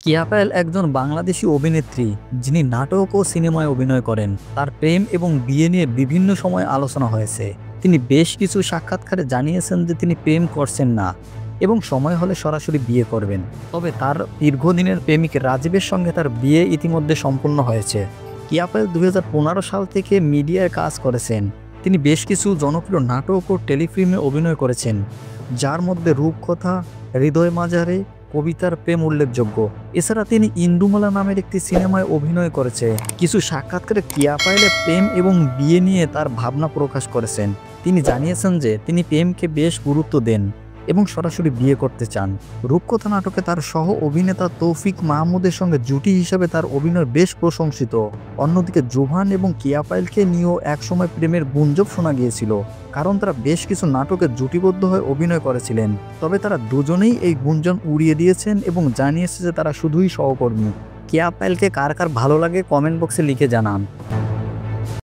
কেয়া পায়েল একজন বাংলাদেশী অভিনেত্রী যিনি নাটক ও সিনেমায় অভিনয় করেন। তার প্রেম এবং বিয়ে নিয়ে বিভিন্ন সময় আলোচনা হয়েছে। তিনি বেশ কিছু সাক্ষাৎকারে জানিয়েছেন যে তিনি প্রেম করছেন না এবং সময় হলে সরাসরি বিয়ে করবেন। তবে তার দীর্ঘদিনের প্রেমিক রাজীবের সঙ্গে তার বিয়ে ইতিমধ্যে সম্পূর্ণ হয়েছে। কেয়া পায়েল 2015 সাল থেকে মিডিয়ায় কাজ করেছেন। তিনি বেশ কিছু জনপ্রিয় নাটক ও টেলিফিল্মে অভিনয় করেছেন, যার মধ্যে রূপকথা, হৃদয় মাঝারে, কবিতার প্রেম উল্লেখযোগ্য। এছাড়া তিনি ইন্দুমালা নামের একটি সিনেমায় অভিনয় করেছে। কিছু সাক্ষাৎকারে কেয়া পায়েলের প্রেম এবং বিয়ে নিয়ে তার ভাবনা প্রকাশ করেছেন। তিনি জানিয়েছেন যে তিনি প্রেমকে বেশ গুরুত্ব দেন এবং সরাসরি বিয়ে করতে চান। রূপকথা নাটকে তার সহ অভিনেতা তৌফিক মাহমুদের সঙ্গে জুটি হিসেবে তার অভিনয় বেশ প্রশংসিত। অন্যদিকে জোভান এবং কেয়া পায়েলকে নিয়েও একসময় প্রেমের গুঞ্জন শোনা গিয়েছিল, কারণ তারা বেশ কিছু নাটকে জুটিবদ্ধ হয়ে অভিনয় করেছিলেন। তবে তারা দুজনেই এই গুঞ্জন উড়িয়ে দিয়েছেন এবং জানিয়েছে যে তারা শুধুই সহকর্মী। কেয়া পায়েলকে কার কার ভালো লাগে কমেন্ট বক্সে লিখে জানান।